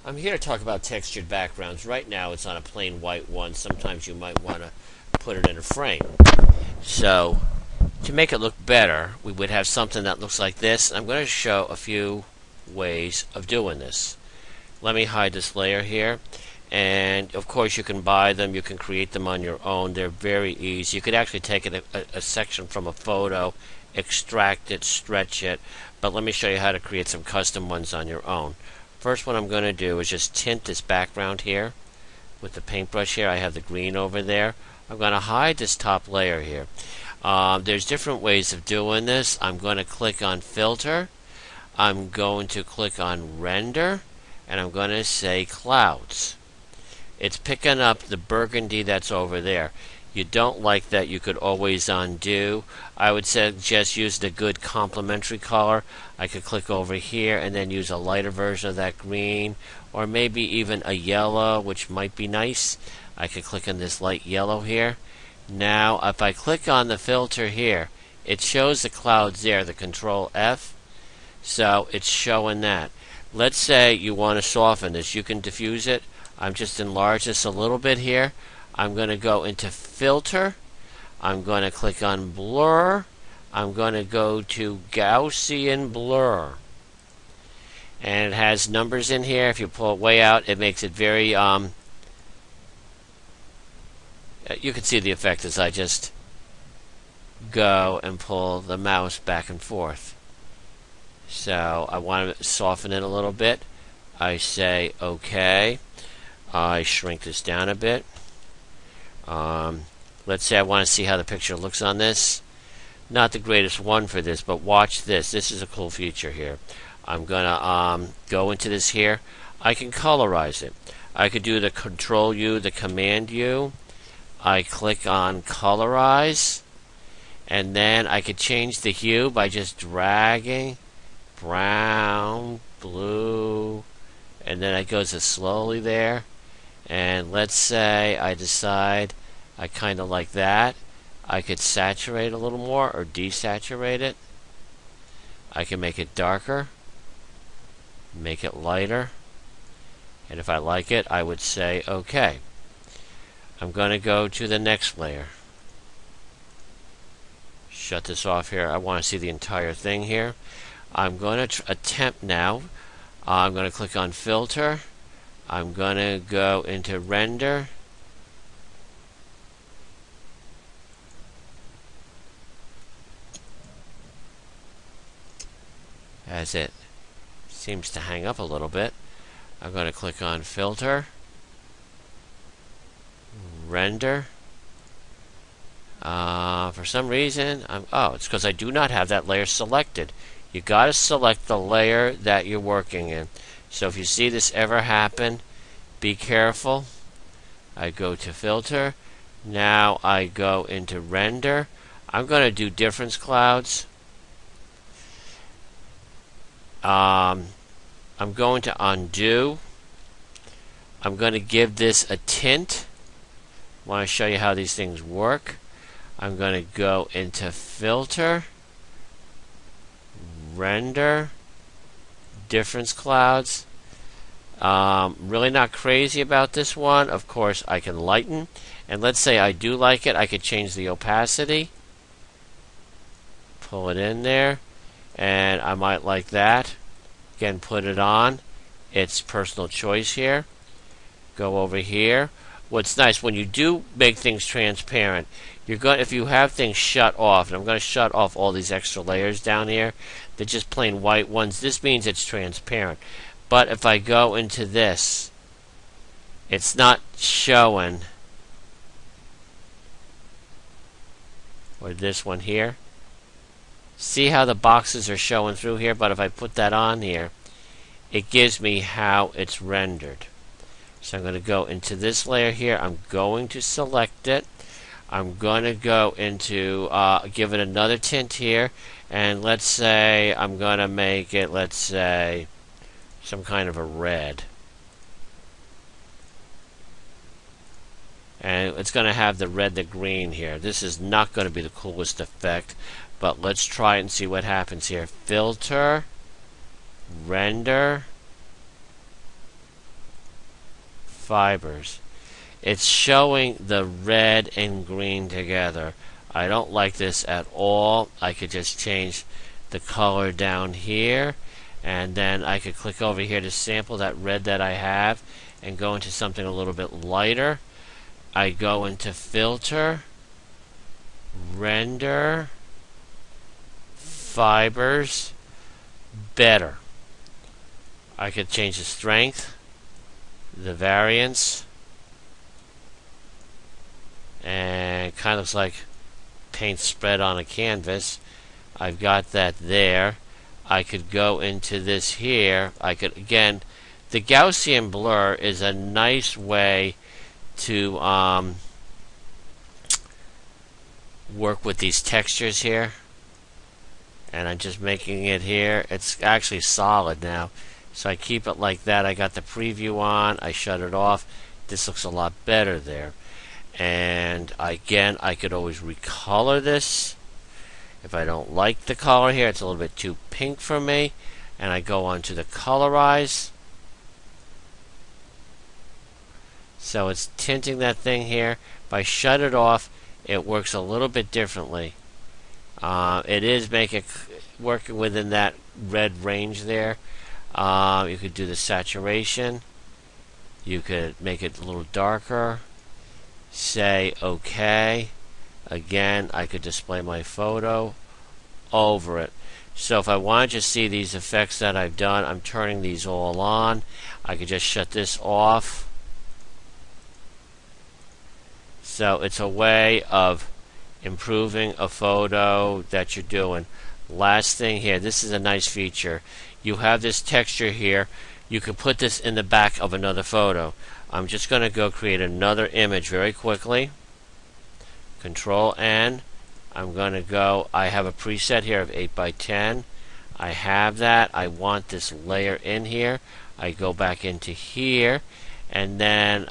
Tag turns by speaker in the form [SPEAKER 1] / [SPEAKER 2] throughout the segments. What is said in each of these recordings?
[SPEAKER 1] I'm here to talk about textured backgrounds. Right now it's on a plain white one. Sometimes you might want to put it in a frame. So, to make it look better, we would have something that looks like this. I'm going to show a few ways of doing this. Let me hide this layer here. And of course you can buy them, you can create them on your own. They're very easy. You could actually take a section from a photo, extract it, stretch it, but let me show you how to create some custom ones on your own. First, what I'm going to do is just tint this background here with the paintbrush here. I have the green over there. I'm going to hide this top layer here. There's different ways of doing this. I'm going to click on filter. I'm going to click on render, and I'm going to say clouds. It's picking up the burgundy that's over there. You don't like that, you could always undo. I would suggest use the good complementary color. I could click over here and then use a lighter version of that green, or maybe even a yellow, which might be nice. I could click on this light yellow here. Now if I click on the filter here, it shows the clouds there, the control F. So it's showing that. Let's say you want to soften this. You can diffuse it. I'm just enlarge this a little bit here. I'm going to go into filter. I'm going to click on blur. I'm going to go to Gaussian blur. And it has numbers in here. If you pull it way out, it makes it very you can see the effect as I just go and pull the mouse back and forth. So I want to soften it a little bit. I say OK. I shrink this down a bit. Let's say I want to see how the picture looks on this. Not the greatest one for this, but watch this. This is a cool feature here. I'm going to go into this here. I can colorize it. I could do the Control U, the Command U. I click on colorize, and then I could change the hue by just dragging brown, blue, and then it goes slowly there. And let's say I decide I kind of like that. I could saturate a little more or desaturate it. I can make it darker, make it lighter, and if I like it, I would say OK. I'm going to go to the next layer. Shut this off here. I want to see the entire thing here. I'm going to attempt now. I'm going to click on filter. I'm going to go into render. As it seems to hang up a little bit, I'm going to click on filter, render. For some reason, it's because I do not have that layer selected. You got to select the layer that you're working in. So if you see this ever happen, be careful. I go to filter. Now I go into render. I'm going to do difference clouds. I'm going to undo. I'm going to give this a tint. I want to show you how these things work. I'm going to go into filter, render, difference clouds. Really not crazy about this one. Of course, I can lighten. And let's say I do like it. I could change the opacity. Pull it in there. And I might like that. Again, put it on. It's personal choice here. Go over here. What's nice, when you do make things transparent, if you have things shut off, and I'm going to shut off all these extra layers down here, they're just plain white ones. This means it's transparent. But if I go into this, it's not showing. Or this one here. See how the boxes are showing through here? But if I put that on here, it gives me how it's rendered. So I'm going to go into this layer here. I'm going to select it. I'm going to go into, give it another tint here. And let's say I'm going to make it, let's say, some kind of a red. And it's going to have the red, the green here. This is not going to be the coolest effect, but let's try it and see what happens here. Filter, render, fibers. It's showing the red and green together. I don't like this at all. I could just change the color down here, and then I could click over here to sample that red that I have and go into something a little bit lighter. I go into filter, render, fibers, better. I could change the strength, the variance, and kind of looks like paint spread on a canvas. I've got that there. I could go into this here. I could, again, the Gaussian blur is a nice way to work with these textures here. And I'm just making it here. It's actually solid now. So I keep it like that. I got the preview on. I shut it off. This looks a lot better there. And again, I could always recolor this. If I don't like the color here, it's a little bit too pink for me. And I go on to the colorize. So it's tinting that thing here. If I shut it off, it works a little bit differently. It is working within that red range there. You could do the saturation. You could make it a little darker. Say OK. Again, I could display my photo over it. So if I wanted to see these effects that I've done, I'm turning these all on. I could just shut this off. So it's a way of improving a photo that you're doing. Last thing here, this is a nice feature. You have this texture here. You can put this in the back of another photo. I'm just going to go create another image very quickly. Control N. I'm going to go, I have a preset here of 8x10. I have that. I want this layer in here. I go back into here, and then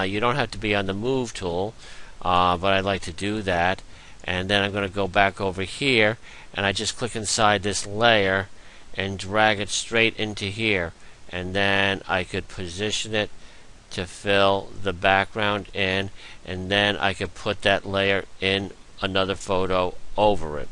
[SPEAKER 1] you don't have to be on the move tool, but I'd like to do that. And then I'm going to go back over here, and I just click inside this layer and drag it straight into here. And then I could position it to fill the background in, and then I could put that layer in another photo over it.